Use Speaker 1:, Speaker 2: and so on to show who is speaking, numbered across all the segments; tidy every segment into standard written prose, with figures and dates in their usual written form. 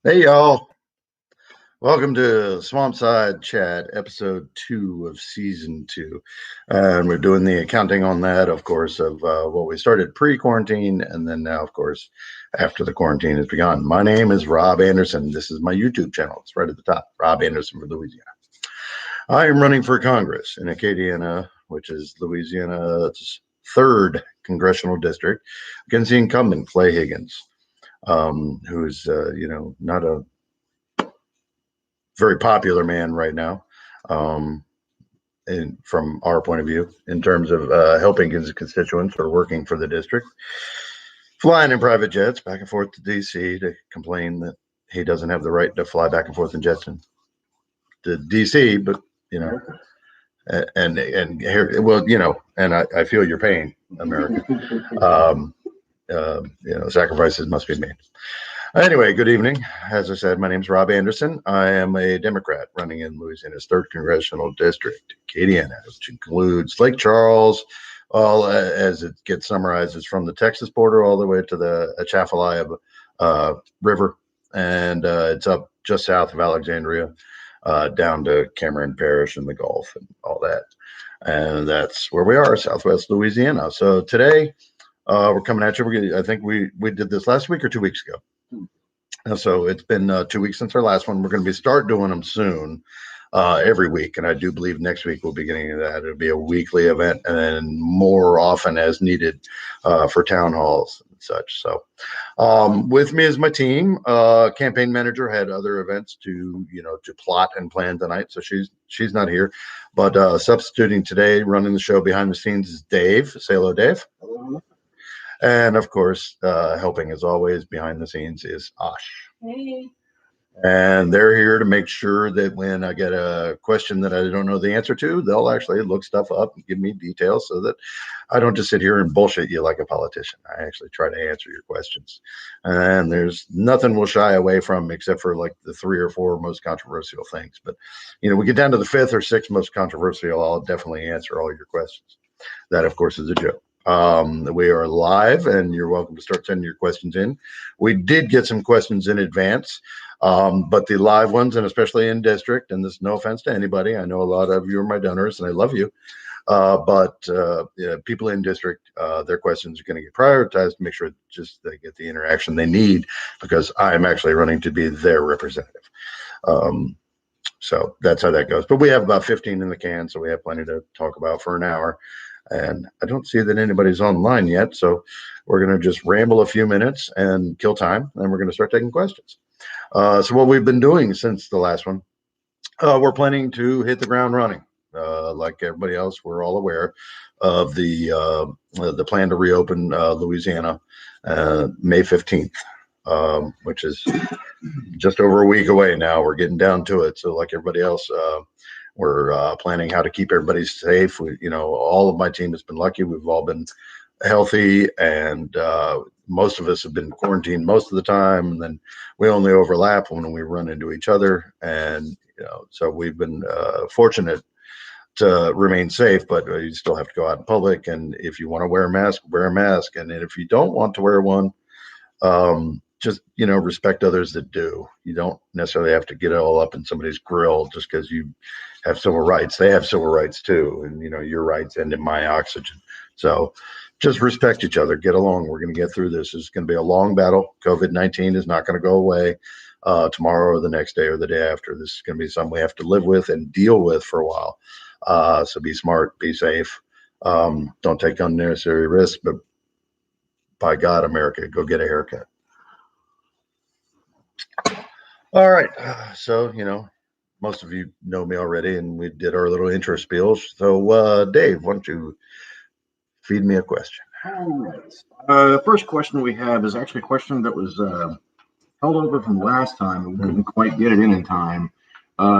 Speaker 1: Hey y'all, welcome to Swampside Chat, episode 2 of season 2. And we're doing the accounting on that, of course, of what we started pre-quarantine and then now, of course, after the quarantine has begun. My name is Rob Anderson. This is my YouTube channel. It's right at the top, Rob Anderson for Louisiana. I am running for Congress in Acadiana, which is Louisiana's 3rd congressional district, against the incumbent Clay Higgins, who's, not a very popular man right now, and from our point of view, in terms of helping his constituents or working for the district, flying in private jets back and forth to D.C. to complain that he doesn't have the right to fly back and forth in jets to D.C. But and here, well, and I feel your pain, America. Sacrifices must be made. Anyway, good evening. As I said, my name is Rob Anderson. I am a Democrat running in Louisiana's 3rd congressional district, Acadiana, which includes Lake Charles, all as it gets summarized, is from the Texas border all the way to the Atchafalaya River, and it's up just south of Alexandria, down to Cameron Parish and the Gulf and all that. And that's where we are, Southwest Louisiana. So today, we're coming at you. I think we did this last week or 2 weeks ago. So it's been 2 weeks since our last one. We're going to start doing them soon, every week. And I do believe next week we'll be getting into that. It'll be a weekly event and then more often as needed for town halls and such. So with me is my team. Campaign manager had other events to plot and plan tonight. So she's not here. But substituting today, running the show behind the scenes, is Dave. Say hello, Dave. Hello. And of course, helping as always behind the scenes is Osh.
Speaker 2: Hey.
Speaker 1: And they're here to make sure that when I get a question that I don't know the answer to, they'll actually look stuff up and give me details so that I don't just sit here and bullshit you like a politician. I actually try to answer your questions. And there's nothing we'll shy away from except for like the 3 or 4 most controversial things. But, we get down to the 5th or 6th most controversial, I'll definitely answer all your questions. That, of course, is a joke. We are live and you're welcome to start sending your questions in. We did get some questions in advance, but the live ones, and especially in district, and this is no offense to anybody, I know a lot of you are my donors and I love you, but people in district, their questions are going to get prioritized to make sure just they get the interaction they need, because I'm actually running to be their representative. So that's how that goes. But we have about 15 in the can, so we have plenty to talk about for an hour. And I don't see that anybody's online yet, so we're going to just ramble a few minutes and kill time, and we're going to start taking questions. So what we've been doing since the last one, we're planning to hit the ground running. Like everybody else, we're all aware of the plan to reopen Louisiana May 15th, which is just over a week away now. We're getting down to it. So like everybody else, we're planning how to keep everybody safe. All of my team has been lucky. We've all been healthy, and most of us have been quarantined most of the time. And then we only overlap when we run into each other. And, so we've been fortunate to remain safe, but you still have to go out in public. And if you want to wear a mask, wear a mask. And if you don't want to wear one, just, respect others that do. You don't necessarily have to get all up in somebody's grill just because you have civil rights. They have civil rights too. And, your rights end in my oxygen. So just respect each other, get along. We're going to get through this. It's going to be a long battle. COVID-19 is not going to go away tomorrow or the next day or the day after. This is going to be something we have to live with and deal with for a while. So be smart, be safe. Don't take unnecessary risks, but by God, America, go get a haircut. All right. So, most of you know me already, and we did our little intro spiel. So, Dave, why don't you feed me a question?
Speaker 2: All right. The first question we have is actually a question that was held over from last time. We couldn't quite get it in time.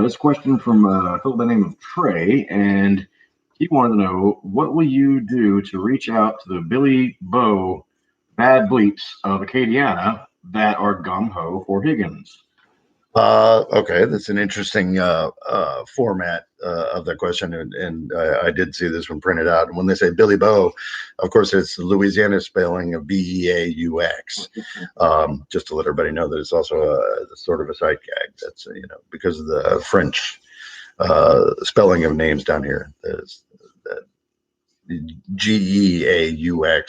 Speaker 2: This question from a fellow by the name of Trey, and he wanted to know, what will you do to reach out to the Billy Bo bad bleeps of Acadiana that are gung-ho for Higgins?
Speaker 1: Okay, that's an interesting format of that question, and I did see this one printed out. And when they say Billy Bo, of course, it's the Louisiana spelling of Beaux. Just to let everybody know that it's also a sort of a sight gag. That's because of the French spelling of names down here. The Geaux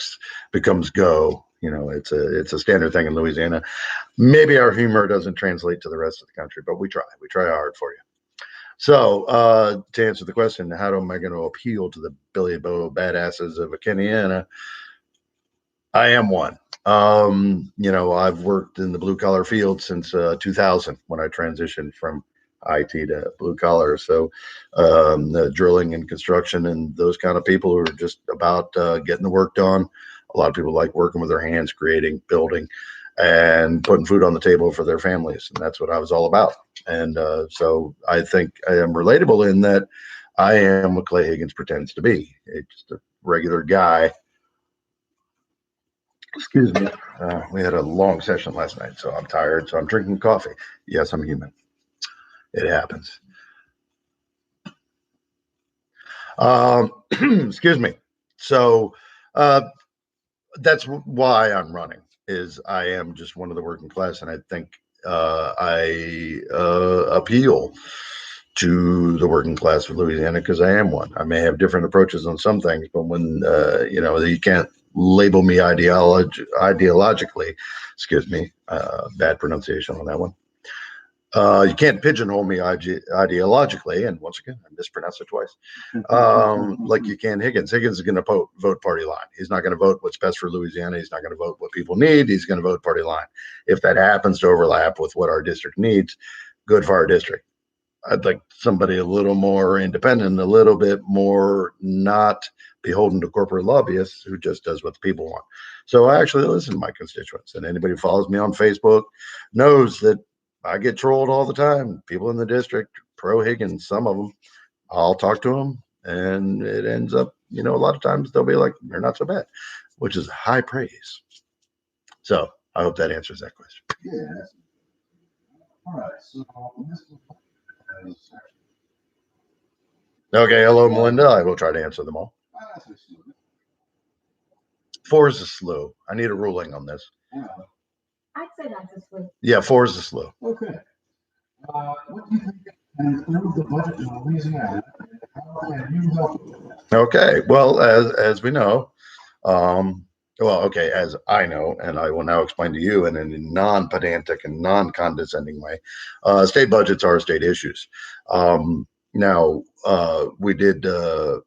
Speaker 1: becomes go. It's a standard thing in Louisiana. Maybe our humor doesn't translate to the rest of the country, but we try. We try hard for you. So, to answer the question, how am I going to appeal to the Billy Bo badasses of Acadiana? I am one. I've worked in the blue collar field since 2000 when I transitioned from IT to blue collar. So, the drilling and construction and those kind of people who are just about getting the work done. A lot of people like working with their hands, creating, building, and putting food on the table for their families. And that's what I was all about. And so I think I am relatable in that I am what Clay Higgins pretends to be. It's just a regular guy. Excuse me. We had a long session last night, so I'm tired. So I'm drinking coffee. Yes, I'm human. It happens. Excuse me. So that's why I'm running. Is I am just one of the working class, and I think I appeal to the working class of Louisiana because I am one. I may have different approaches on some things, but when you can't label me ideologically, excuse me, bad pronunciation on that one. You can't pigeonhole me ideologically, and once again, I mispronounced it twice. Like you can Higgins. Higgins is going to vote party line. He's not going to vote what's best for Louisiana. He's not going to vote what people need. He's going to vote party line. If that happens to overlap with what our district needs, good for our district. I'd like somebody a little more independent, a little bit more not beholden to corporate lobbyists who just does what the people want. So I actually listen to my constituents, and anybody who follows me on Facebook knows that I get trolled all the time. People in the district, pro Higgins, some of them, I'll talk to them, and it ends up, a lot of times they'll be like, "You're not so bad," which is high praise. So I hope that answers that question.
Speaker 2: Yeah. All right. So this is
Speaker 1: Okay. Hello, Melinda. I will try to answer them all. 4 is a slew. I need a ruling on this.
Speaker 3: I'd say that's a slew.
Speaker 1: Yeah, 4 is a slew.
Speaker 2: Okay. What do you think improve the budget in Louisiana? How can you help?
Speaker 1: Okay. Well, as we know, as I know, and I will now explain to you in a non-pedantic and non-condescending way, state budgets are state issues. Now, we did a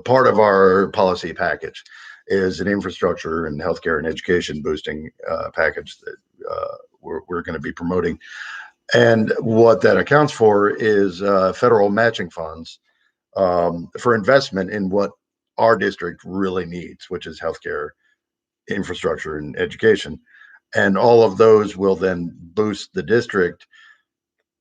Speaker 1: part of our policy package is an infrastructure and healthcare and education boosting package that we're going to be promoting. And what that accounts for is federal matching funds for investment in what our district really needs, which is healthcare, infrastructure, and education. And all of those will then boost the district.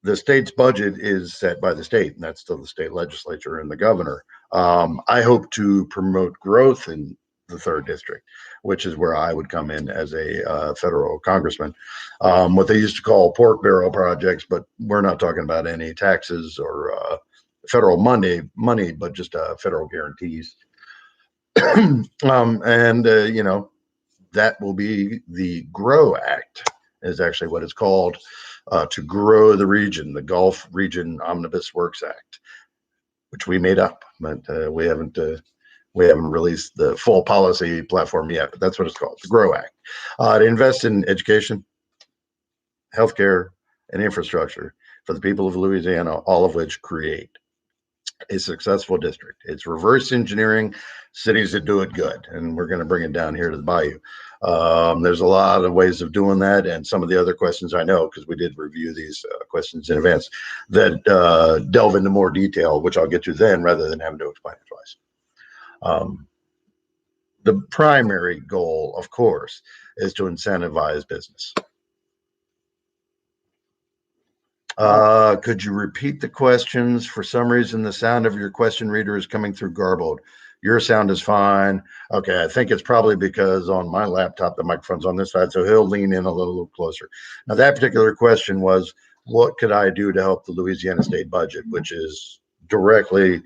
Speaker 1: The state's budget is set by the state, and that's still the state legislature and the governor. I hope to promote growth in the 3rd district, which is where I would come in as a federal congressman. What they used to call pork barrel projects, but we're not talking about any taxes or federal money, but just federal guarantees. That will be the GROW Act, is actually what it's called, to grow the region, the Gulf Region Omnibus Works Act, which we made up, but we haven't released the full policy platform yet. But that's what it's called, the GROW Act, to invest in education, healthcare, and infrastructure for the people of Louisiana, all of which create a successful district. It's reverse engineering cities that do it good, and we're going to bring it down here to the bayou. There's a lot of ways of doing that, and some of the other questions I know, because we did review these questions in advance, that delve into more detail, which I'll get to then rather than having to explain it twice. The primary goal, of course, is to incentivize business. Could you repeat the questions? For some reason, the sound of your question reader is coming through garbled. Your sound is fine. Okay, I think it's probably because on my laptop, the microphone's on this side, so he'll lean in a little closer. Now, that particular question was what could I do to help the Louisiana state budget, which is directly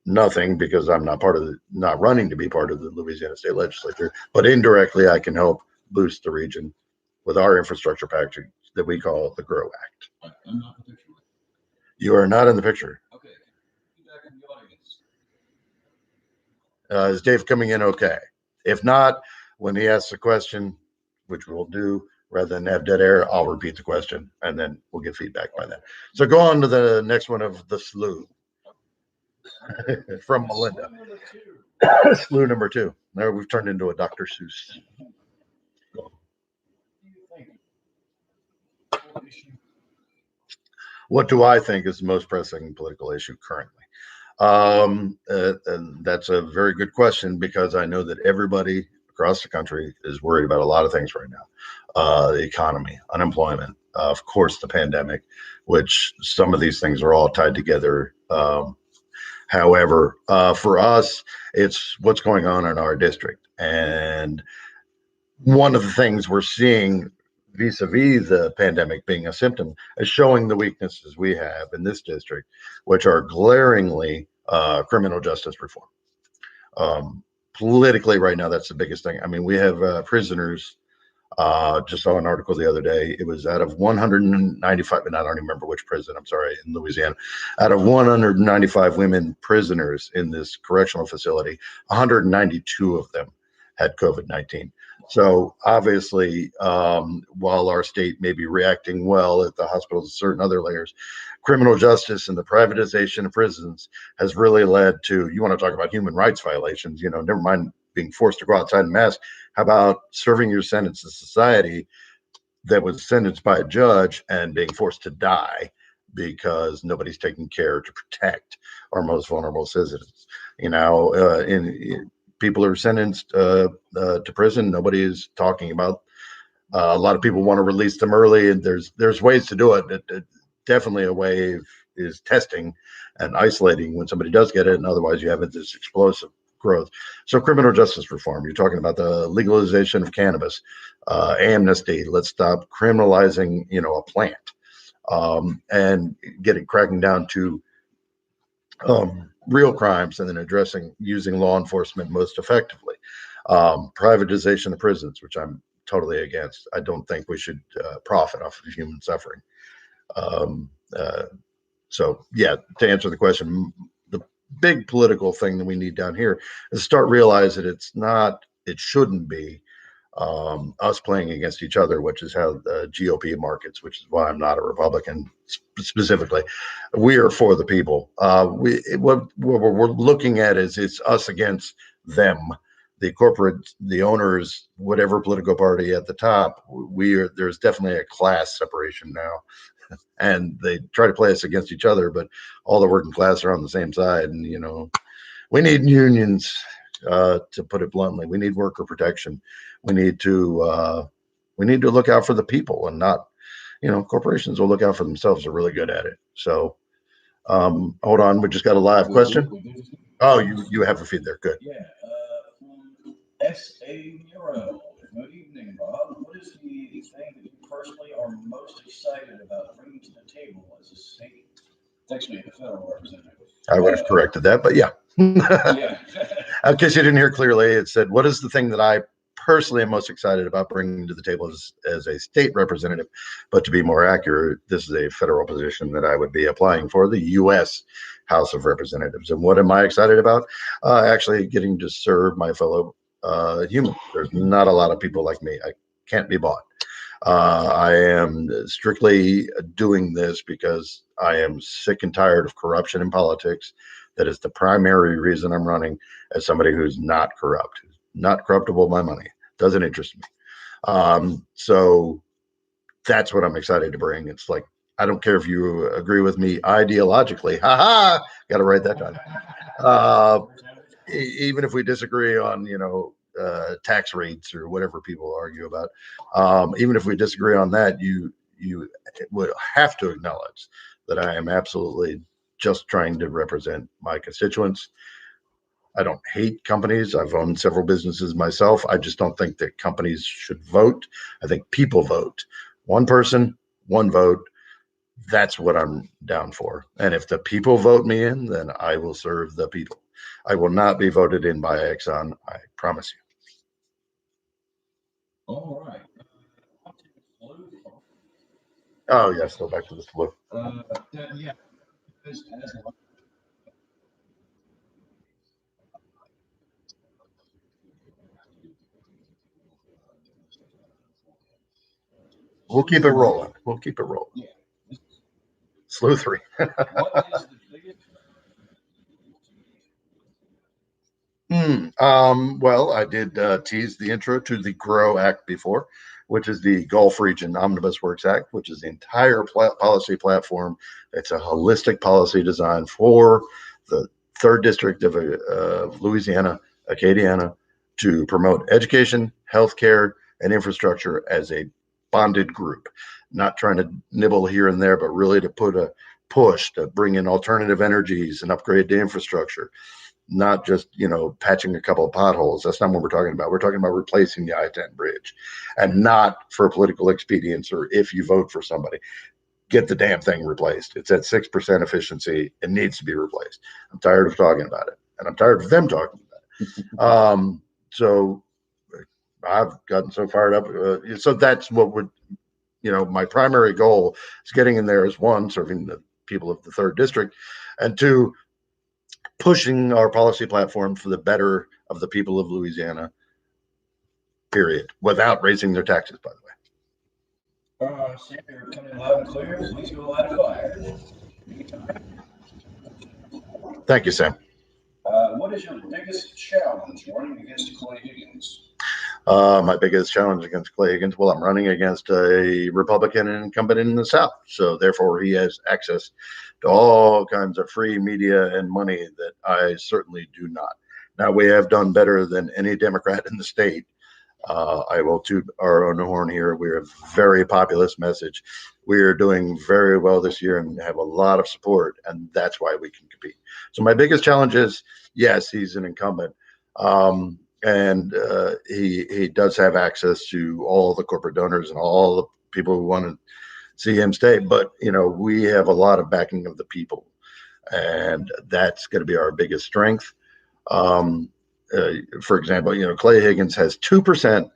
Speaker 1: nothing because I'm not running to be part of the Louisiana state legislature, but indirectly I can help boost the region with our infrastructure package that we call the GROW Act.
Speaker 4: I'm not in the picture.
Speaker 1: You are not in the picture.
Speaker 4: Okay. Feedback from the audience.
Speaker 1: Is Dave coming in okay? If not, when he asks a question, which we'll do, rather than have dead air, I'll repeat the question and then we'll get feedback by then. So go on to the next one of the slew from Melinda. Slew number 2. Now we've turned into a Dr. Seuss. What do I think is the most pressing political issue currently? And that's a very good question because I know that everybody across the country is worried about a lot of things right now. The economy, unemployment, of course, the pandemic, which some of these things are all tied together. However, for us, it's what's going on in our district. And one of the things we're seeing vis-a-vis the pandemic being a symptom is showing the weaknesses we have in this district, which are glaringly criminal justice reform. Politically right now, that's the biggest thing. I mean, we have prisoners, just saw an article the other day. It was out of 195, and I don't remember which prison, I'm sorry, in Louisiana. Out of 195 women prisoners in this correctional facility, 192 of them had COVID-19. So obviously, while our state may be reacting well at the hospitals and certain other layers, criminal justice and the privatization of prisons has really led to, you want to talk about human rights violations, never mind being forced to go outside and mask. How about serving your sentence in society that was sentenced by a judge and being forced to die because nobody's taking care to protect our most vulnerable citizens? People are sentenced to prison. Nobody is talking about. A lot of people want to release them early, and there's ways to do it. Definitely a way is testing and isolating when somebody does get it, and otherwise you have this explosive growth. So criminal justice reform. You're talking about the legalization of cannabis, amnesty. Let's stop criminalizing, a plant, and cracking down to real crimes and then using law enforcement most effectively. Privatization of prisons, which I'm totally against. I don't think we should profit off of human suffering. So yeah, to answer the question, the big political thing that we need down here is start realizing it shouldn't be us playing against each other, which is how the GOP markets, which is why I'm not a Republican specifically. We are for the people. What we're looking at is it's us against them, the corporate, the owners, whatever political party at the top. There's definitely a class separation now, and they try to play us against each other, but all the working class are on the same side. And we need unions. To put it bluntly, we need worker protection. We need to look out for the people and not, corporations will look out for themselves. They're really good at it. So, hold on, we just got a live question. Oh, you have a feed there. Good.
Speaker 4: Yeah. From S.A. Muro. Good evening, Bob. What is the thing that you personally are most excited about bringing to the table as a state? It's actually a federal representative.
Speaker 1: I would have corrected that, but yeah.
Speaker 4: Yeah.
Speaker 1: In case you didn't hear clearly, it said, what is the thing that I personally am most excited about bringing to the table as a state representative? But to be more accurate, this is a federal position that I would be applying for, the U.S. House of Representatives. And what am I excited about? Actually getting to serve my fellow human. There's not a lot of people like me. I can't be bought. I am strictly doing this because I am sick and tired of corruption in politics. That is the primary reason I'm running, as somebody who's not corrupt, who's not corruptible by money. Doesn't interest me. So that's what I'm excited to bring. It's like, I don't care if you agree with me ideologically. Got to write that down. Even if we disagree on, tax rates or whatever people argue about, even if we disagree on that, you would have to acknowledge that I am absolutely just trying to represent my constituents. I don't hate companies. I've owned several businesses myself. I just don't think that companies should vote. I think people vote. One person, one vote. That's what I'm down for. And if the people vote me in, then I will serve the people. I will not be voted in by Exxon. I promise you.
Speaker 4: All right. On to the flu.
Speaker 1: Oh, yes. Go back to the flu.
Speaker 4: Yeah. As
Speaker 1: We'll keep it rolling. We'll keep it rolling.
Speaker 4: Yeah.
Speaker 1: Slew 3.
Speaker 4: What is the biggest?
Speaker 1: Well, I did tease the intro to the GROW Act before, which is the Gulf Region Omnibus Works Act, which is the entire policy platform. It's a holistic policy design for the third district of Louisiana, Acadiana, to promote education, healthcare, and infrastructure as a bonded group. Not trying to nibble here and there, but really to put a push to bring in alternative energies and upgrade the infrastructure, not just, patching a couple of potholes. That's not what we're talking about. We're talking about replacing the I-10 bridge, and not for political expedience or if you vote for somebody. Get the damn thing replaced. It's at 6% efficiency. It needs to be replaced. I'm tired of talking about it, and I'm tired of them talking about it. So I've gotten so fired up. So that's what would, my primary goal is getting in there is, one, serving the people of the third district, and two, pushing our policy platform for the better of the people of Louisiana, period, without raising their taxes, by the way.
Speaker 4: Sam, you're coming loud and clear. Please go light a fire.
Speaker 1: Thank you, Sam.
Speaker 4: What is your biggest challenge running against Clay Higgins?
Speaker 1: My biggest challenge against Clay Higgins, well, I'm running against a Republican incumbent in the South. So therefore, he has access to all kinds of free media and money that I certainly do not. Now, we have done better than any Democrat in the state. I will toot our own horn here. We're a very populist message. We are doing very well this year and have a lot of support, and that's why we can compete. So my biggest challenge is, yes, he's an incumbent. And he does have access to all the corporate donors and all the people who want to see him stay. But, we have a lot of backing of the people, and that's going to be our biggest strength. For example, Clay Higgins has 2%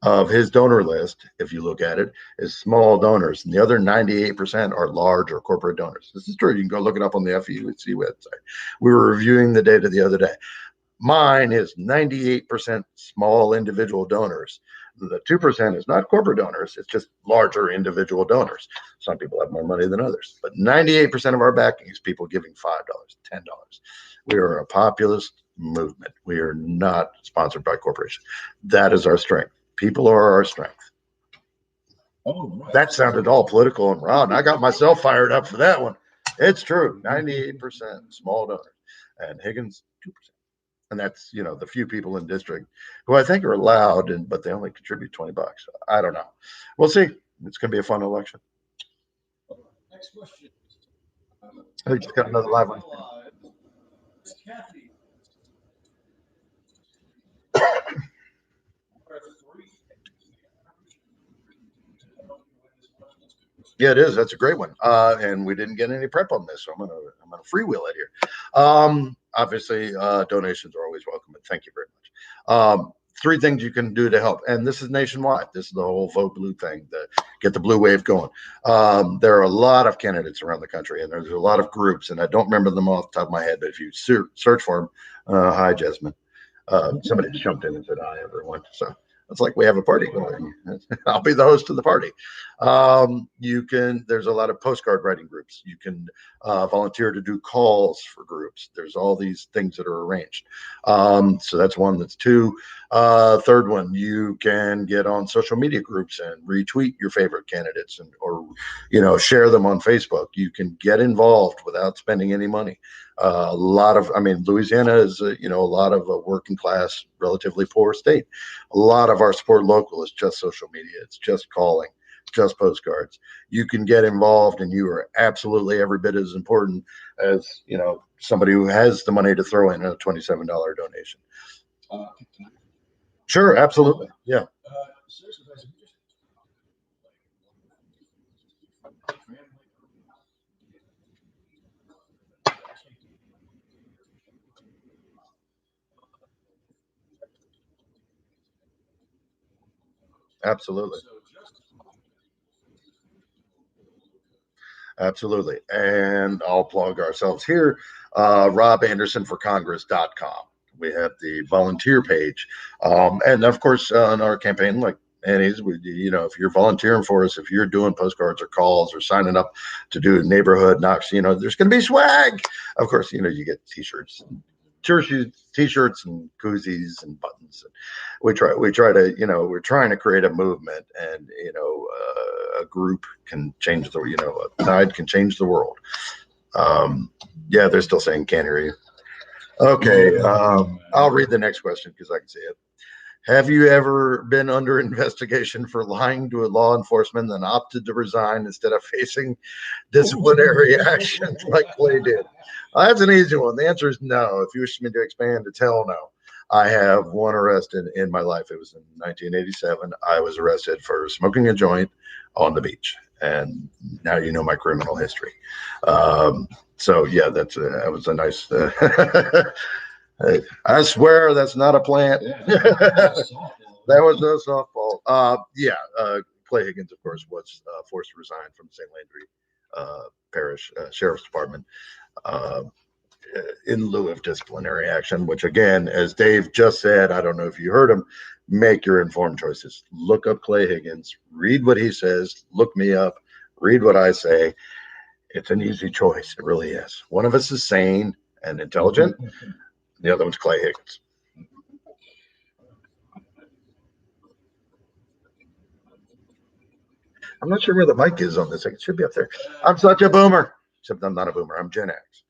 Speaker 1: of his donor list, if you look at it, is small donors, and the other 98% are large or corporate donors. This is true. You can go look it up on the FEC website. We were reviewing the data the other day. Mine is 98% small individual donors. The 2% is not corporate donors. It's just larger individual donors. Some people have more money than others, but 98% of our backing is people giving $5, $10. We are a populist movement. We are not sponsored by corporations. That is our strength. People are our strength.
Speaker 4: Oh, right.
Speaker 1: That sounded all political and raw, and I got myself fired up for that one. It's true. 98% small donors, and Higgins 2%. And that's, the few people in district who I think are allowed, but they only contribute $20. I don't know. We'll see. It's going to be a fun election.
Speaker 4: Next question.
Speaker 1: I just got another live one.
Speaker 4: Kathy.
Speaker 1: Yeah, it is. That's a great one. And we didn't get any prep on this, so I'm gonna freewheel it here. Obviously, donations are always welcome, and thank you very much. 3 things you can do to help, and this is nationwide. This is the whole Vote Blue thing, to get the blue wave going. There are a lot of candidates around the country, and there's a lot of groups, and I don't remember them off the top of my head, but if you search for them, hi, Jasmine. Somebody just jumped in and said hi, everyone. So it's like we have a party going. I'll be the host of the party. There's a lot of postcard writing groups. You can volunteer to do calls for groups. There's all these things that are arranged. So that's one. That's 2. Third one, you can get on social media groups and retweet your favorite candidates or share them on Facebook. You can get involved without spending any money. Louisiana is, a lot of a working class, relatively poor state. A lot of our support local is just social media. It's just calling, just postcards. You can get involved, and you are absolutely every bit as important as, somebody who has the money to throw in a $27 donation. Sure. Absolutely. Yeah. Absolutely.
Speaker 4: So just
Speaker 1: Absolutely. And I'll plug ourselves here, RobAndersonForCongress.com. We have the volunteer page. And of course, on our campaign, like Annie's, if you're volunteering for us, if you're doing postcards or calls or signing up to do neighborhood knocks, there's going to be swag. Of course, you get t-shirts, t-shirts and koozies and buttons. And we try to, we're trying to create a movement, and, a group can change a tide can change the world. Yeah, they're still saying can't hear you. Okay. I'll read the next question because I can see it. Have you ever been under investigation for lying to a law enforcement and opted to resign instead of facing disciplinary action like Clay did? That's an easy one. The answer is no. If you wish me to expand, it's hell no. I have one arrest in my life. It was in 1987. I was arrested for smoking a joint on the beach. And now you know my criminal history. So yeah, that was a nice. I swear that's not a plant. That was no softball. Clay Higgins, of course, was forced to resign from St. Landry Parish Sheriff's Department in lieu of disciplinary action, which again, as Dave just said, I don't know if you heard him, make your informed choices. Look up Clay Higgins, read what he says, look me up, read what I say. It's an easy choice. It really is. One of us is sane and intelligent. The other one's Clay Higgins. I'm not sure where the mic is on this. It should be up there. I'm such a boomer. Except I'm not a boomer. I'm Gen X.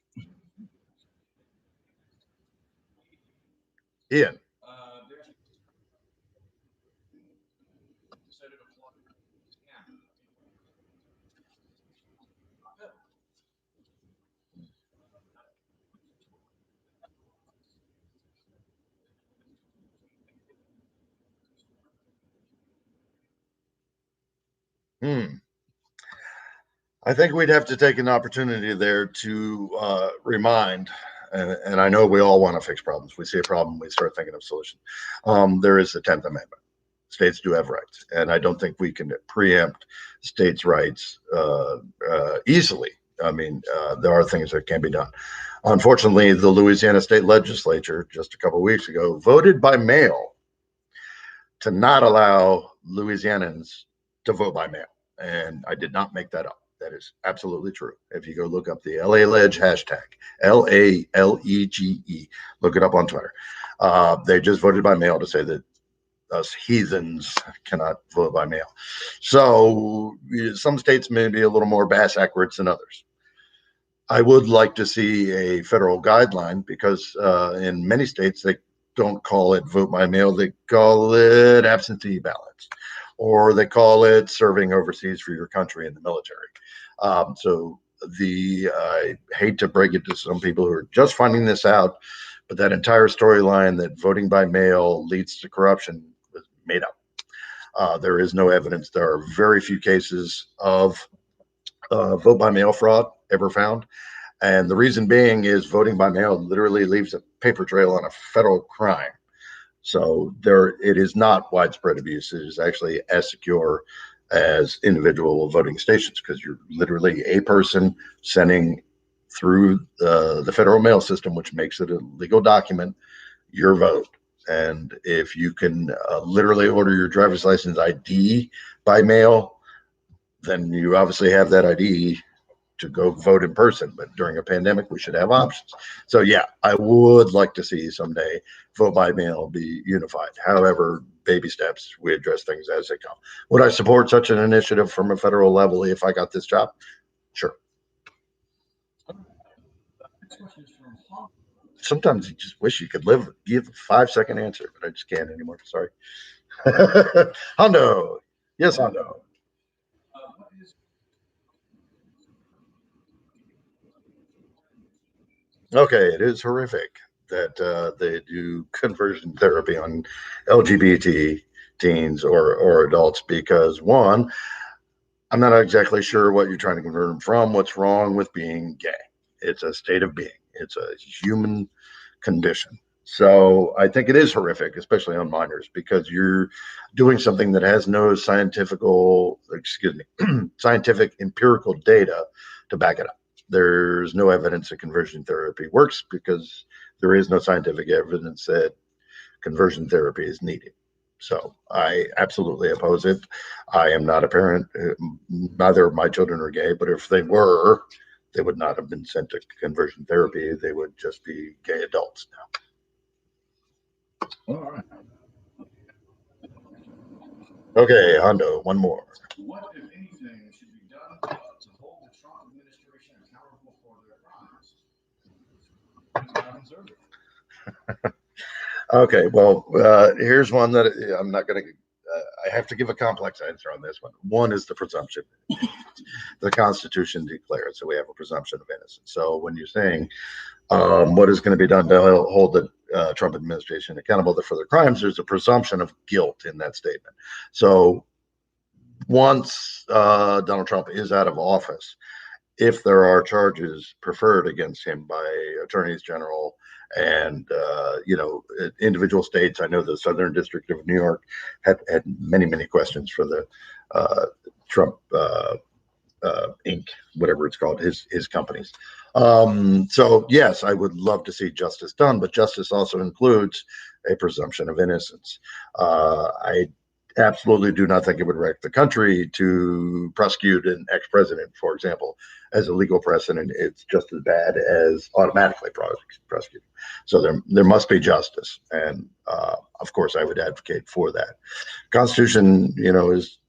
Speaker 1: Ian. I think we'd have to take an opportunity there to remind, and I know we all want to fix problems. We see a problem, we start thinking of solutions. There is the 10th Amendment. States do have rights, and I don't think we can preempt states' rights easily. I mean, there are things that can be done. Unfortunately, the Louisiana State Legislature just a couple of weeks ago voted by mail to not allow Louisianans to vote by mail. And I did not make that up. That is absolutely true. If you go look up the LALEGE hashtag, LALEGE, look it up on Twitter. They just voted by mail to say that us heathens cannot vote by mail. So some states may be a little more bass backwards than others. I would like to see a federal guideline because in many states, they don't call it vote by mail. They call it absentee ballots, or they call it serving overseas for your country in the military. So I hate to break it to some people who are just finding this out, but that entire storyline that voting by mail leads to corruption was made up. There is no evidence. There are very few cases of vote by mail fraud ever found. And the reason being is voting by mail literally leaves a paper trail on a federal crime. So it is not widespread abuse. It is actually as secure as individual voting stations because you're literally a person sending through the federal mail system, which makes it a legal document, your vote. And if you can literally order your driver's license ID by mail, then you obviously have that ID to go vote in person. But during a pandemic, we should have options. So yeah, I would like to see someday vote by mail be unified. However, baby steps, we address things as they come. Would I support such an initiative from a federal level if I got this job? Sure. Sometimes you just wish you could give a 5-second answer, but I just can't anymore. Sorry. Hondo. Yes, Hondo. Okay, it is horrific that they do conversion therapy on LGBT teens or adults because one, I'm not exactly sure what you're trying to convert them from. What's wrong with being gay? It's a state of being. It's a human condition. So I think it is horrific, especially on minors, because you're doing something that has no scientific empirical data to back it up. There's no evidence that conversion therapy works because there is no scientific evidence that conversion therapy is needed. So I absolutely oppose it. I am not a parent. Neither of my children are gay, but if they were, they would not have been sent to conversion therapy. They would just be gay adults now.
Speaker 2: All right.
Speaker 1: Okay, Hondo, one more.
Speaker 4: What, if anything, should be done to hold the Trump administration accountable for their crimes? It's not conservative.
Speaker 1: Okay, well, here's one that I'm not going to. I have to give a complex answer on this one. One is the presumption. The Constitution declares that we have a presumption of innocence. So when you're saying what is going to be done to hold the Trump administration accountable for their crimes, there's a presumption of guilt in that statement. So once Donald Trump is out of office, if there are charges preferred against him by attorneys general and individual states, I know the Southern District of New York had many questions for the Trump Inc., whatever it's called, his companies. So yes, I would love to see justice done, but justice also includes a presumption of innocence. I absolutely do not think it would wreck the country to prosecute an ex-president, for example, as a legal precedent. It's just as bad as automatically prosecuting. So there must be justice, and of course, I would advocate for that. Constitution,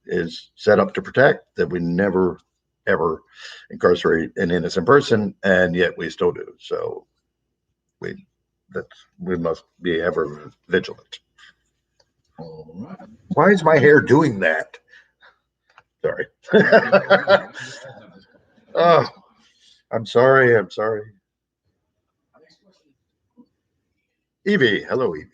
Speaker 1: is set up to protect that we never ever incarcerate an innocent person, and yet we still do. So we must be ever vigilant.
Speaker 2: All right.
Speaker 1: Why is my hair doing that? Sorry. Oh, I'm sorry. Evie, hello, Evie.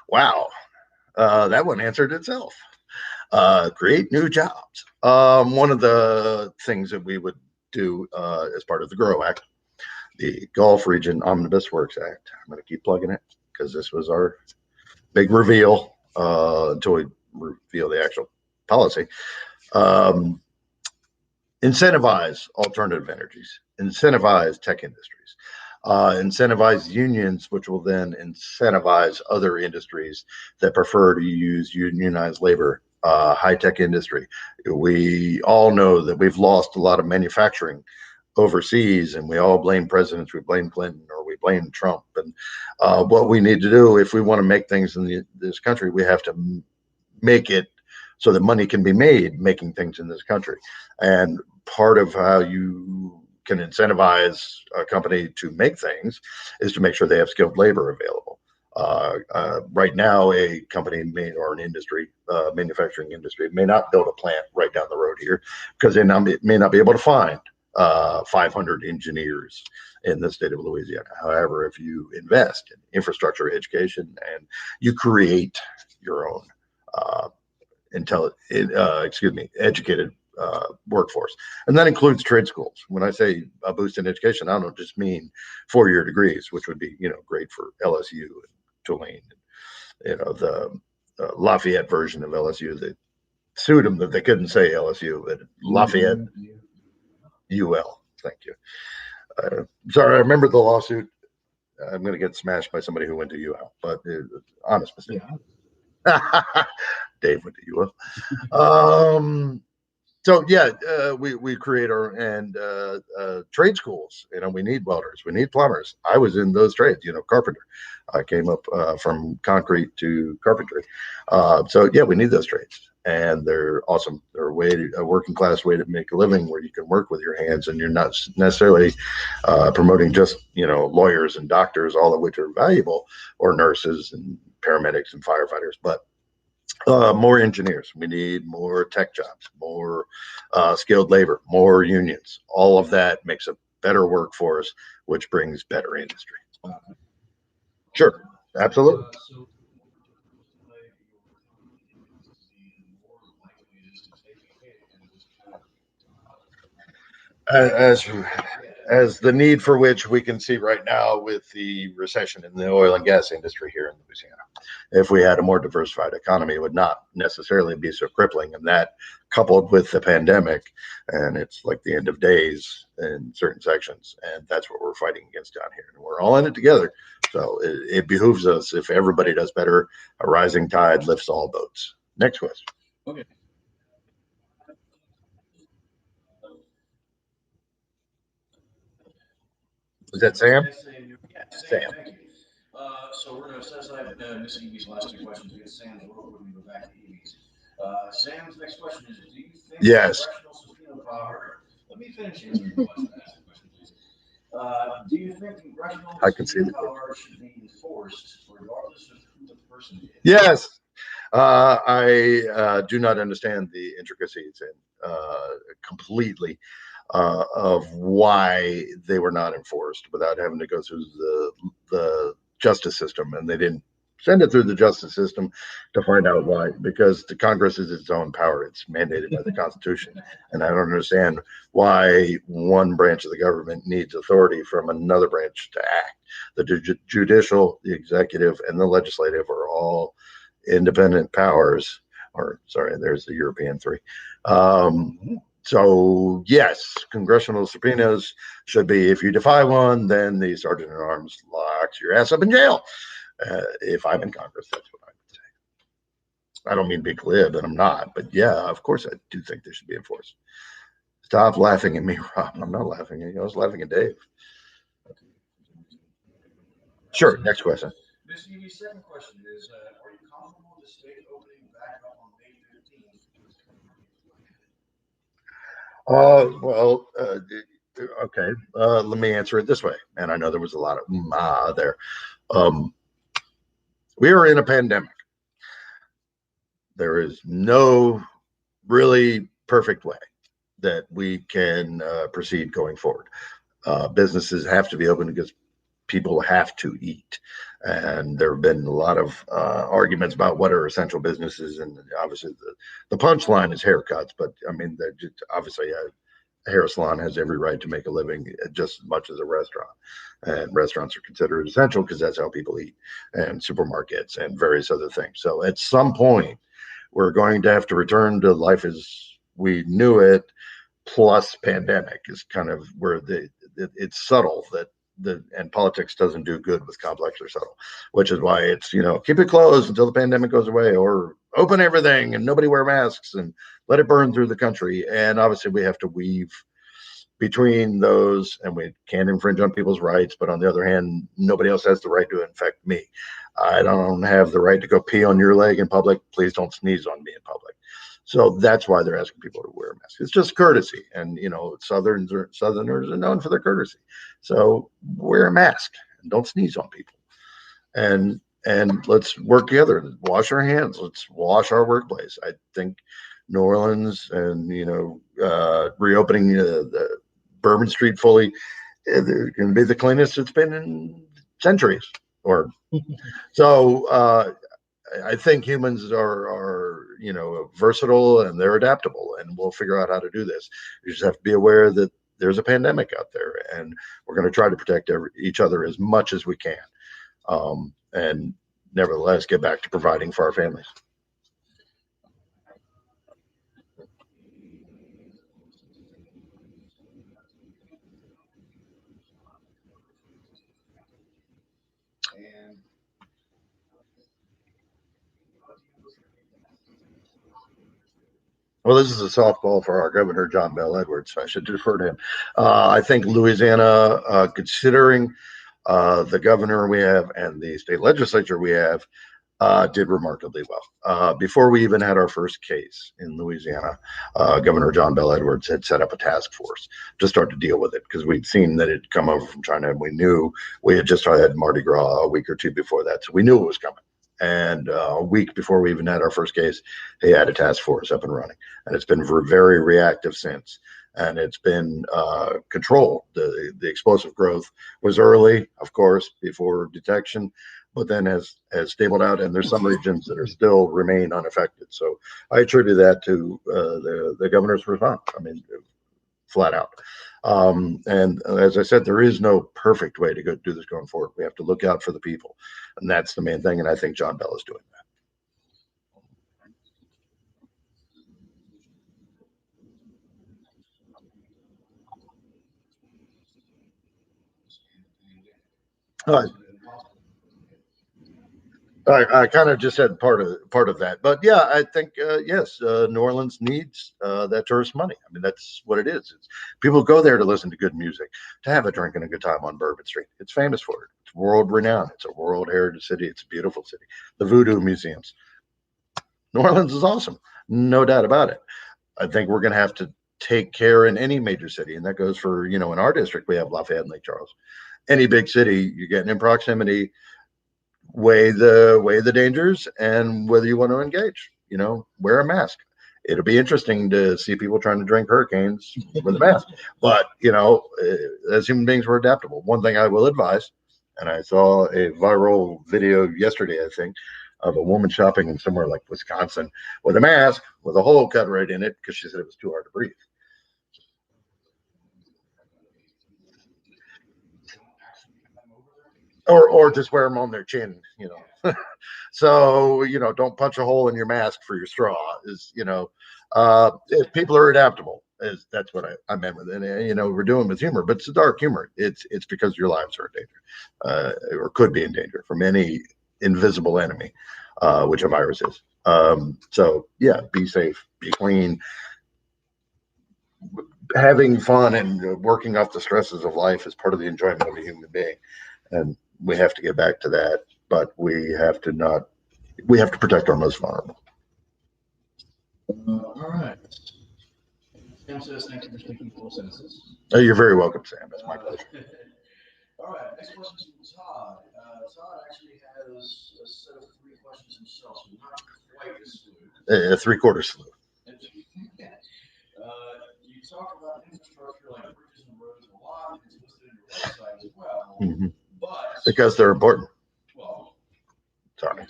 Speaker 1: Wow, that one answered itself. Create new jobs. One of the things that we would do as part of the GROW Act, the Gulf Region Omnibus Works Act. I'm going to keep plugging it because this was our big reveal until we reveal the actual policy. Incentivize alternative energies, incentivize tech industries, incentivize unions, which will then incentivize other industries that prefer to use unionized labor. High-tech industry. We all know that we've lost a lot of manufacturing overseas, and we all blame presidents. We blame Clinton or we blame Trump. And what we need to do, if we want to make things in this country, we have to make it so that money can be made making things in this country. And part of how you can incentivize a company to make things is to make sure they have skilled labor available. Right now, a company or an industry, manufacturing industry, may not build a plant right down the road here because it may not be able to find 500 engineers in the state of Louisiana. However, if you invest in infrastructure, education, and you create your own educated workforce, and that includes trade schools. When I say a boost in education, I don't just mean 4-year degrees, which would be great for LSU and Tulane, the Lafayette version of LSU. They sued them that they couldn't say LSU, but Lafayette UL. Thank you. Sorry, I remember the lawsuit. I'm going to get smashed by somebody who went to UL, but honest mistake. Yeah. Dave went to UL. So yeah, we create our trade schools. We need welders, we need plumbers. I was in those trades. Carpenter. I came up from concrete to carpentry. So yeah, we need those trades, and they're awesome. They're a working class way to make a living where you can work with your hands, and you're not necessarily promoting just lawyers and doctors, all of which are valuable, or nurses and paramedics and firefighters, but more engineers. We need more tech jobs, more skilled labor, more unions. All of that makes a better workforce, which brings better industry. Sure, absolutely. as as the need for which we can see right now with the recession in the oil and gas industry here in Louisiana. If we had a more diversified economy, it would not necessarily be so crippling. And that, coupled with the pandemic, and it's like the end of days in certain sections, and that's what we're fighting against down here. And we're all in it together. So it behooves us, if everybody does better, a rising tide lifts all boats. Next question.
Speaker 4: Okay.
Speaker 1: Is that Sam?
Speaker 4: Yeah,
Speaker 1: Sam.
Speaker 4: thank you. So we're going to set aside Miss Evie's last two questions. Get Sam's real quick and go back to Evie's. Sam's next question is: do you think
Speaker 1: Yes.
Speaker 4: congressional subpoena power? Let me finish answering the question. Ask the question, please. Do you think congressional
Speaker 1: I can see
Speaker 4: subpoena
Speaker 1: the
Speaker 4: power should be enforced regardless of who the person is?
Speaker 1: Yes. I do not understand the intricacies and completely of why they were not enforced without having to go through the justice system, and they didn't send it through the justice system to find out why, because the Congress is its own power. It's mandated by the Constitution, and I don't understand why one branch of the government needs authority from another branch to act. The judicial, the executive, and the legislative are all independent powers, or sorry, there's the European three. So yes, congressional subpoenas should be, if you defy one, then the sergeant at arms locks your ass up in jail. If I'm in Congress, that's what I would say. I don't mean be glib, and I'm not, but yeah, of course I do think they should be enforced. Stop laughing at me, Rob. I'm not laughing at you. I was laughing at Dave. Sure, next question.
Speaker 4: Miss Evie's second question is: are you comfortable with the state opening back up on May 15th?
Speaker 1: Well, okay. Let me answer it this way. And I know there was a lot of there. We are in a pandemic. There is no really perfect way that we can proceed going forward. Businesses have to be open because people have to eat. And there have been a lot of arguments about what are essential businesses. And obviously the punchline is haircuts, but I mean, obviously a hair salon has every right to make a living just as much as a restaurant. And restaurants are considered essential because that's how people eat, and supermarkets and various other things. So at some point, we're going to have to return to life as we knew it, plus pandemic is kind of where it's subtle that and politics doesn't do good with complex or subtle, which is why it's, keep it closed until the pandemic goes away, or open everything and nobody wear masks and let it burn through the country. And obviously we have to weave between those, and we can't infringe on people's rights, but on the other hand, nobody else has the right to infect me. I don't have the right to go pee on your leg in public. Please don't sneeze on me in public. So that's why they're asking people to wear a mask. It's just courtesy. And, Southerners are known for their courtesy. So wear a mask and don't sneeze on people. And let's work together. Wash our hands. Let's wash our workplace. I think New Orleans and, reopening the Bourbon Street fully, they're going to be the cleanest it's been in centuries. So I think humans are versatile, and they're adaptable, and we'll figure out how to do this. You just have to be aware that there's a pandemic out there, and we're going to try to protect each other as much as we can, and nevertheless get back to providing for our families. Well, this is a softball for our governor, John Bell Edwards. So I should defer to him. I think Louisiana, considering the governor we have and the state legislature we have, did remarkably well. Before we even had our first case in Louisiana, Governor John Bell Edwards had set up a task force to start to deal with it, because we'd seen that it had come over from China, and we knew we had just had Mardi Gras a week or two before that. So we knew it was coming. And a week before we even had our first case, he had a task force up and running, and it's been very reactive since. And it's been controlled. The explosive growth was early, of course, before detection, but then has stabled out, and there's some regions that are still remain unaffected. So I attribute that to the governor's response. I mean, flat out. And as I said, there is no perfect way to go do this going forward. We have to look out for the people, and that's the main thing. And I think John Bell is doing that. Uh, I kind of just said part of that, but yeah, I think yes, New Orleans needs that tourist money. I mean, that's what it is. It's, people go there to listen to good music, to have a drink and a good time on Bourbon Street. It's famous for it. It's world renowned. It's a World Heritage City. It's a beautiful city. The Voodoo Museums. New Orleans is awesome, no doubt about it. I think we're going to have to take care in any major city, and that goes for in our district we have Lafayette and Lake Charles. Any big city, you're getting in proximity, weigh the dangers and whether you want to engage. Wear a mask. It'll be interesting to see people trying to drink hurricanes with a mask, but as human beings, we're adaptable. One thing I will advise, and I saw a viral video yesterday, I think, of a woman shopping in somewhere like Wisconsin with a mask with a hole cut right in it because she said it was too hard to breathe. Or just wear them on their chin. So don't punch a hole in your mask for your straw. If people are adaptable. That's what I meant with it. And we're doing with humor, but it's a dark humor. It's because your lives are in danger, or could be in danger from any invisible enemy, which a virus is. So yeah, be safe, be clean, having fun, and working off the stresses of life is part of the enjoyment of a human being, and we have to get back to that. But we have to protect our most vulnerable.
Speaker 4: All right. Sam says, thank you for speaking full sentences.
Speaker 1: You're very welcome, Sam. It's my pleasure.
Speaker 4: All right. Next question is from Todd. Todd actually has a set of 3 questions himself, so not quite as smooth.
Speaker 1: 3/4 slew.
Speaker 4: You talk about infrastructure like bridges and roads a lot, and it's listed in your website as well.
Speaker 1: Mm-hmm.
Speaker 4: But
Speaker 1: because they're important.
Speaker 4: Well,
Speaker 1: sorry.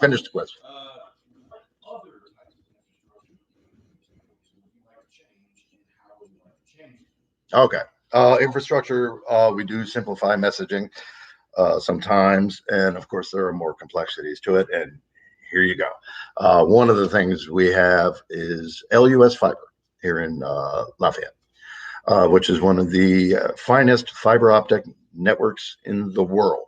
Speaker 1: Finish the question.
Speaker 4: Other types of infrastructure would you like to change, and how would you like to change it?
Speaker 1: Okay. Infrastructure, we do simplify messaging sometimes, and of course there are more complexities to it. And here you go. One of the things we have is LUS Fiber here in Lafayette, which is one of the finest fiber optic networks in the world.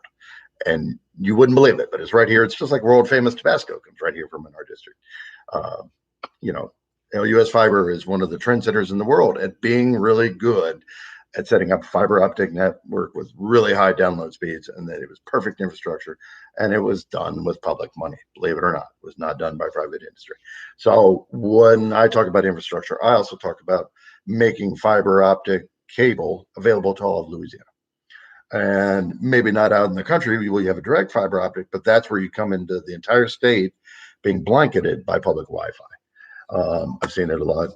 Speaker 1: And you wouldn't believe it, but it's right here. It's just like world famous Tabasco comes right here from in our district. LUS Fiber is one of the trendsetters in the world at being really good at setting up a fiber optic network with really high download speeds, and that it was perfect infrastructure, and it was done with public money. Believe it or not, it was not done by private industry. So when I talk about infrastructure, I also talk about making fiber optic cable available to all of Louisiana. And maybe not out in the country where you have a direct fiber optic, but that's where you come into the entire state being blanketed by public Wi-Fi. I've seen it a lot.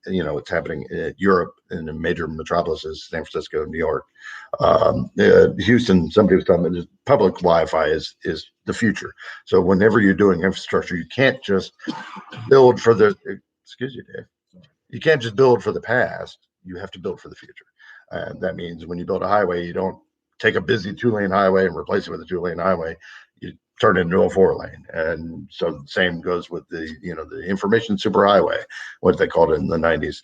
Speaker 1: It's happening in Europe in the major metropolises, San Francisco, New York, Houston. Somebody was talking about public Wi-Fi is the future. So whenever you're doing infrastructure, you can't just build for the. Excuse you, Dave. You can't just build for the past. You have to build for the future. And that means when you build a highway, you don't take a busy 2-lane highway and replace it with a 2-lane highway. You turn it into a 4-lane. And so the same goes with the information superhighway, what they called it in the 90s.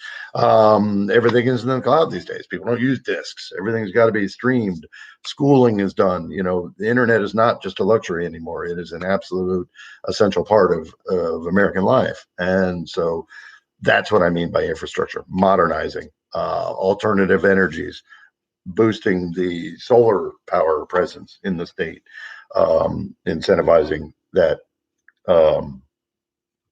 Speaker 1: Everything is in the cloud these days. People don't use disks. Everything's got to be streamed. Schooling is done. The internet is not just a luxury anymore. It is an absolute essential part of American life. And so that's what I mean by infrastructure, modernizing, alternative energies, boosting the solar power presence in the state, incentivizing that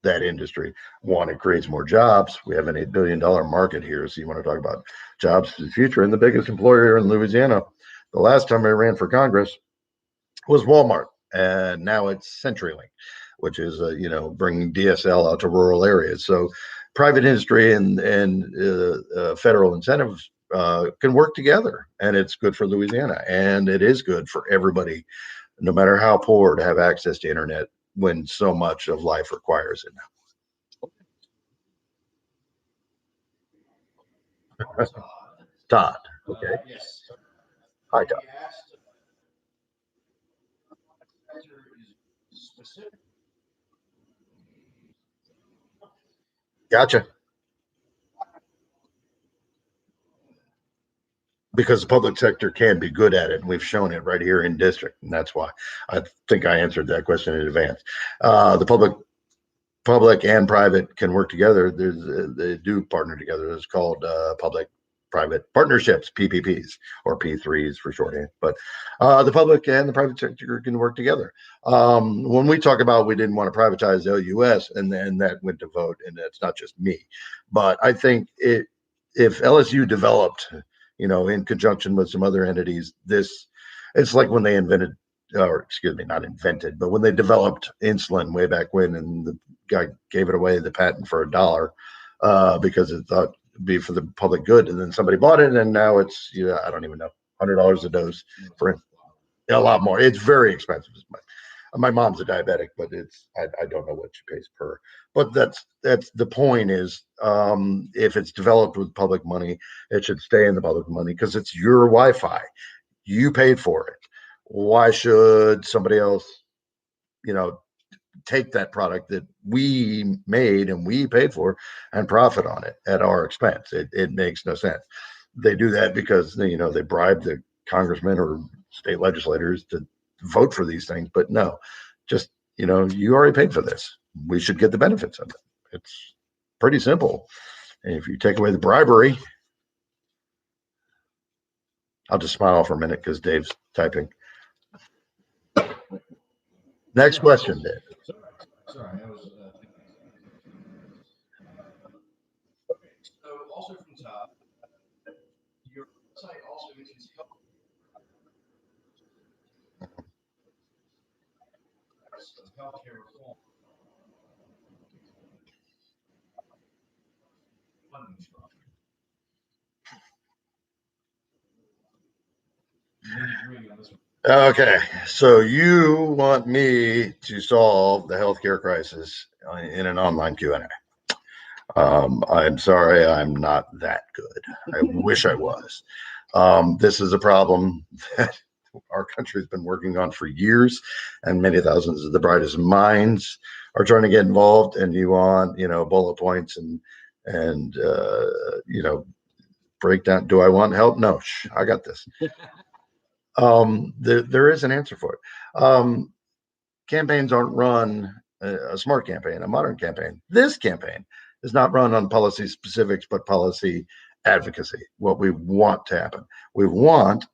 Speaker 1: industry. One, it creates more jobs. We have an $8 billion market here. So you want to talk about jobs for the future. And the biggest employer in Louisiana, the last time I ran for Congress, was Walmart. And now it's CenturyLink, which is, bringing DSL out to rural areas. So private industry and federal incentives can work together, and it's good for Louisiana, and it is good for everybody, no matter how poor, to have access to internet when so much of life requires it Todd. Okay.
Speaker 4: Yes.
Speaker 1: Hi, Todd.
Speaker 4: He asked, answer is specific.
Speaker 1: Gotcha. Because the public sector can be good at it, and we've shown it right here in district, and that's why I think I answered that question in advance. The public and private can work together. They do partner together. It's called public-private partnerships, PPPs, or P3s for shorthand. But the public and the private sector can work together. When we talk about we didn't want to privatize LUS, and then that went to vote, and that's not just me, but I think if LSU developed, in conjunction with some other entities, it's like when they invented, or excuse me, not invented, but when they developed insulin way back when, and the guy gave it away, the patent, for $1 because it thought it'd be for the public good, and then somebody bought it, and now it's, I don't even know, $100 a dose for a lot more. It's very expensive. My mom's a diabetic, but I don't know what she pays per. But that's the point is, if it's developed with public money, it should stay in the public money because it's your Wi-Fi. You paid for it. Why should somebody else, take that product that we made and we paid for and profit on it at our expense? It makes no sense. They do that because they bribe the congressmen or state legislators to vote for these things, but no, just you already paid for this. We should get the benefits of it. It's pretty simple. And if you take away the bribery, I'll just smile for a minute because Dave's typing. Next question, Dave.
Speaker 4: Sorry, I was thinking. Okay, so also from Todd, your website also mentions healthcare reform funding structure. You need to agree on this one.
Speaker 1: Okay, so you want me to solve the healthcare crisis in an online Q&A. I'm sorry, I'm not that good. I wish I was. This is a problem that our country's been working on for years, and many thousands of the brightest minds are trying to get involved. And you want, bullet points and breakdown. Do I want help? No, I got this. There is an answer for it. Campaigns aren't run, a smart campaign, a modern campaign. This campaign is not run on policy specifics, but policy advocacy. What we want to happen. We want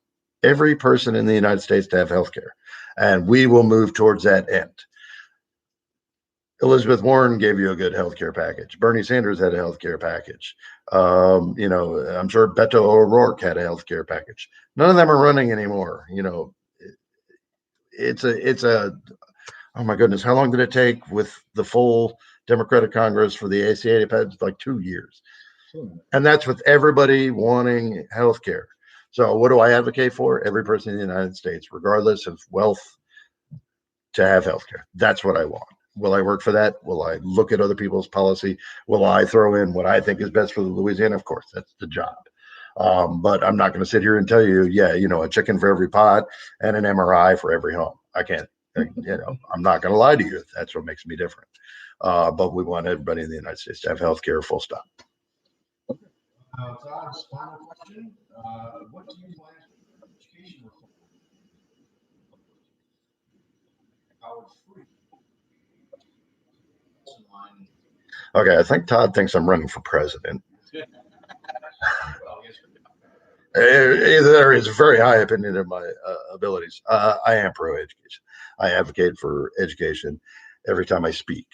Speaker 1: every person in the United States to have health care, and we will move towards that end. Elizabeth Warren gave you a good healthcare package. Bernie Sanders had a healthcare package. I'm sure Beto O'Rourke had a healthcare package. None of them are running anymore. It's a oh my goodness, how long did it take with the full Democratic Congress for the ACA to pass? Like 2 years. And that's with everybody wanting healthcare. So what do I advocate for? Every person in the United States, regardless of wealth, to have healthcare. That's what I want. Will I work for that? Will I look at other people's policy? Will I throw in what I think is best for Louisiana? Of course, that's the job. But I'm not going to sit here and tell you, a chicken for every pot and an MRI for every home. I can't, I'm not going to lie to you. That's what makes me different. But we want everybody in the United States to have health care, full stop.
Speaker 4: Todd's final question. What do you plan for education reform? How it's free.
Speaker 1: Okay, I think Todd thinks I'm running for president. There is a very high opinion of my abilities. I am pro-education. I advocate for education every time I speak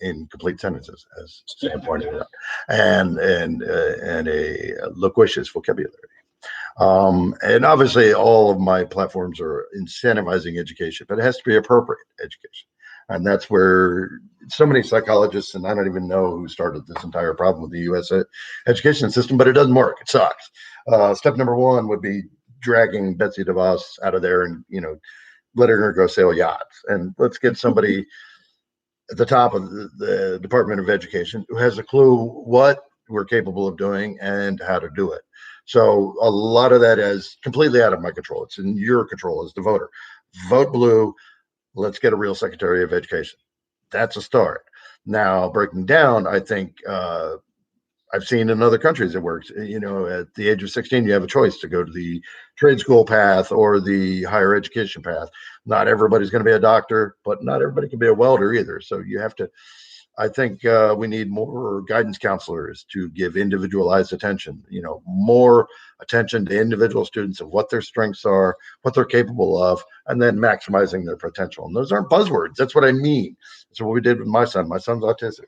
Speaker 1: in complete sentences, as Sam pointed out, and a loquacious vocabulary. And obviously, all of my platforms are incentivizing education, but it has to be appropriate education. And that's where so many psychologists, and I don't even know who started this entire problem with the U.S. education system, but it doesn't work. It sucks. Step number one would be dragging Betsy DeVos out of there and, letting her go sail yachts. And let's get somebody at the top of the Department of Education who has a clue what we're capable of doing and how to do it. So a lot of that is completely out of my control. It's in your control as the voter. Vote blue. Let's get a real Secretary of Education. That's a start. Now, breaking down, I think I've seen in other countries it works. You know, at the age of 16, you have a choice to go to the trade school path or the higher education path. Not everybody's going to be a doctor, but not everybody can be a welder either. So you have to, I think we need more guidance counselors to give individualized attention, you know, more attention to individual students of what their strengths are, what they're capable of, and then maximizing their potential. And those aren't buzzwords. That's what I mean. That's what we did with my son. My son's autistic.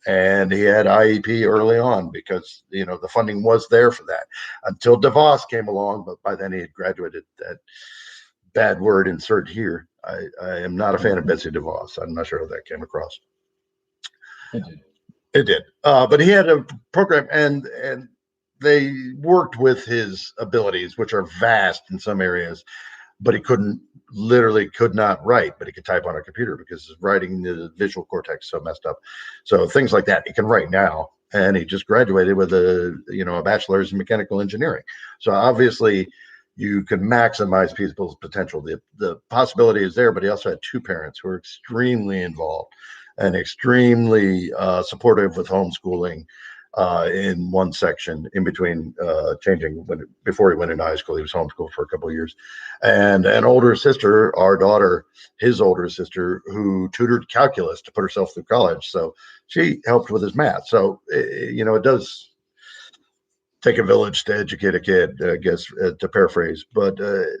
Speaker 1: And he had IEP early on because, you know, the funding was there for that until DeVos came along. But by then he had graduated. That bad word insert here. I am not a fan of Betsy DeVos. I'm not sure how that came across. It did. But he had a program and they worked with his abilities, which are vast in some areas, but he literally could not write, but he could type on a computer because his writing, the visual cortex, so messed up. So things like that, he can write now. And he just graduated with a bachelor's in mechanical engineering. So obviously you can maximize people's potential. The possibility is there, but he also had two parents who were extremely involved and extremely supportive with homeschooling in one section in between changing before he went into high school. He was homeschooled for a couple of years, and an older sister, our daughter, his older sister, who tutored calculus to put herself through college. So she helped with his math. So, it does take a village to educate a kid, I guess, to paraphrase. But the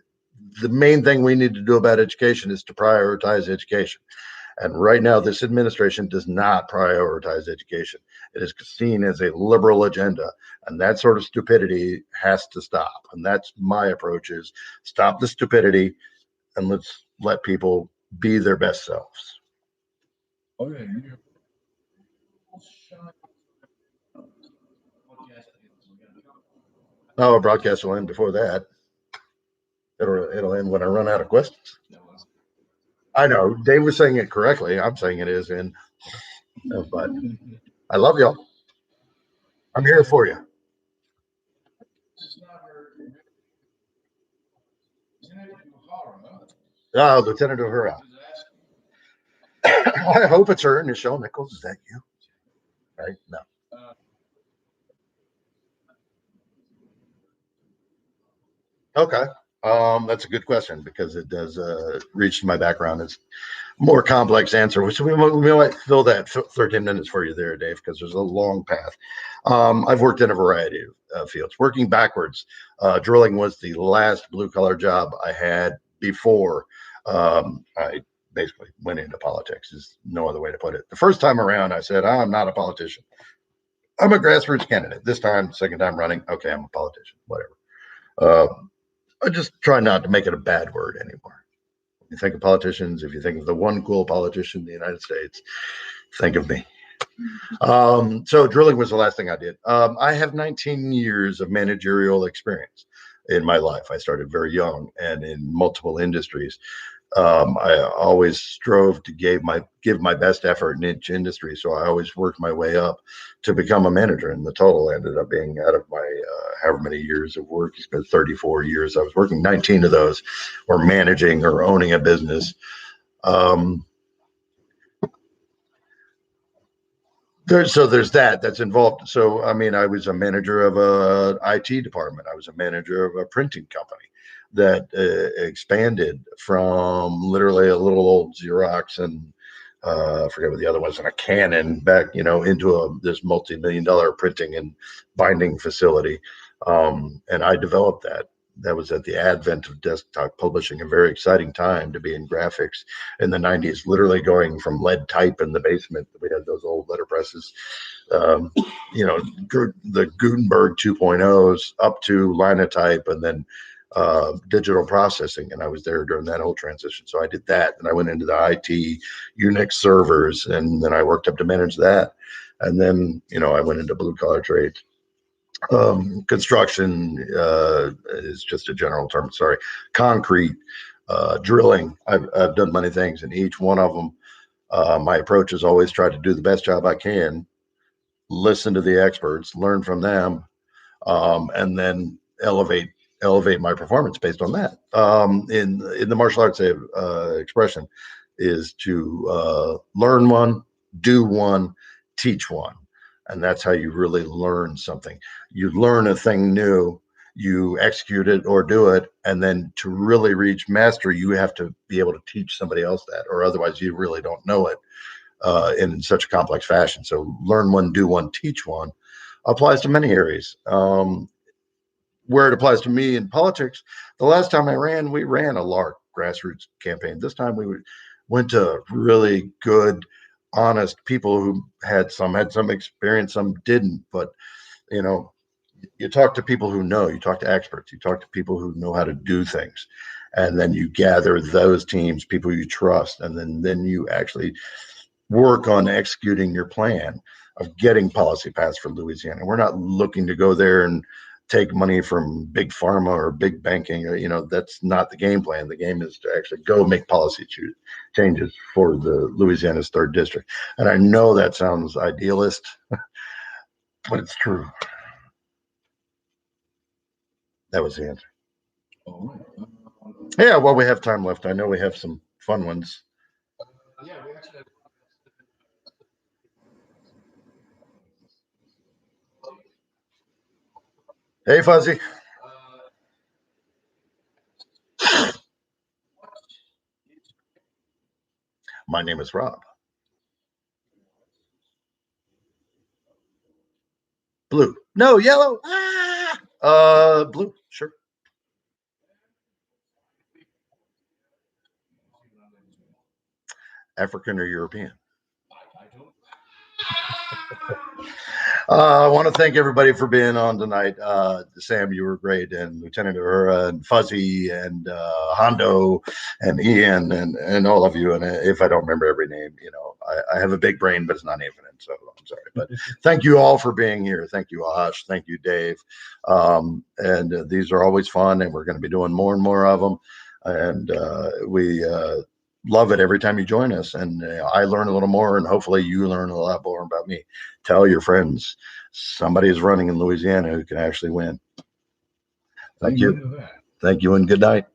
Speaker 1: main thing we need to do about education is to prioritize education. And right now, this administration does not prioritize education. It is seen as a liberal agenda, and that sort of stupidity has to stop. And that's my approach: is stop the stupidity, and let's let people be their best selves.
Speaker 4: Okay.
Speaker 1: Oh, broadcast will end before that. It'll end when I run out of questions. I know Dave was saying it correctly. I'm saying it is in, but I love y'all. I'm here for you. Oh, Lieutenant O'Hara. I hope it's her. Nichelle Nichols, is that you? Right? No. Okay. That's a good question because it does reach my background. It's more complex answer, which we might fill that 13 minutes for you there, Dave, because there's a long path. I've worked in a variety of fields. Working backwards, drilling was the last blue collar job I had before I basically went into politics. Is no other way to put it. The first time around, I said, I'm not a politician. I'm a grassroots candidate. This time, second time running, okay, I'm a politician, whatever. I just try not to make it a bad word anymore. When you think of politicians, if you think of the one cool politician in the United States, think of me. So drilling was the last thing I did. I have 19 years of managerial experience in my life. I started very young and in multiple industries. I always strove to give my best effort in each industry. So I always worked my way up to become a manager. And the total ended up being, out of my however many years of work, it's been 34 years I was working, 19 of those were managing or owning a business. There's that's involved. So, I mean, I was a manager of a IT department. I was a manager of a printing company that expanded from literally a little old Xerox and I forget what the other was, and a Canon back, into this multi-million-dollar printing and binding facility. And I developed that. That was at the advent of desktop publishing, a very exciting time to be in graphics in the 90s, literally going from lead type in the basement. We had those old letterpresses, the Gutenberg 2.0s up to Linotype and then digital processing. And I was there during that whole transition. So I did that. And I went into the IT Unix servers, and then I worked up to manage that. And then, I went into blue collar trades. Construction is just a general term. Sorry. Concrete, drilling. I've done many things, and each one of them, my approach is always try to do the best job I can listen to the experts, learn from them, and then elevate my performance based on that. In the martial arts expression is to learn one, do one, teach one. And that's how you really learn something. You learn a thing new, you execute it or do it, and then to really reach mastery, you have to be able to teach somebody else that, or otherwise you really don't know it in such a complex fashion. So learn one, do one, teach one applies to many areas. Where it applies to me in politics, the last time we ran a LARC grassroots campaign. This time we went to really good, honest people who had some experience, some didn't. But you know, you talk to people who know, you talk to experts, you talk to people who know how to do things, and then you gather those teams, people you trust, and then you actually work on executing your plan of getting policy passed for Louisiana. We're not looking to go there and take money from big pharma or big banking. That's not the game plan. The game is to actually go make policy changes for the Louisiana's 3rd district. And I know that sounds idealist, but it's true. That was the answer.
Speaker 4: All right.
Speaker 1: Yeah, well, we have time left. I know we have some fun ones.
Speaker 4: Yeah, we actually have.
Speaker 1: Hey, Fuzzy. My name is Rob. Blue. No, yellow. Blue. Sure. African or European? I want to thank everybody for being on tonight. Sam, you were great, and Lieutenant Uhura, and Fuzzy, and Hondo, and Ian, and all of you. And if I don't remember every name, I have a big brain, but it's not infinite, so I'm sorry. But thank you all for being here. Thank you, Ash. Thank you, Dave. And these are always fun, and we're going to be doing more and more of them. And we love it every time you join us, and I learn a little more, and hopefully you learn a lot more about me. Tell your friends somebody is running in Louisiana who can actually win. Thank you. And good night.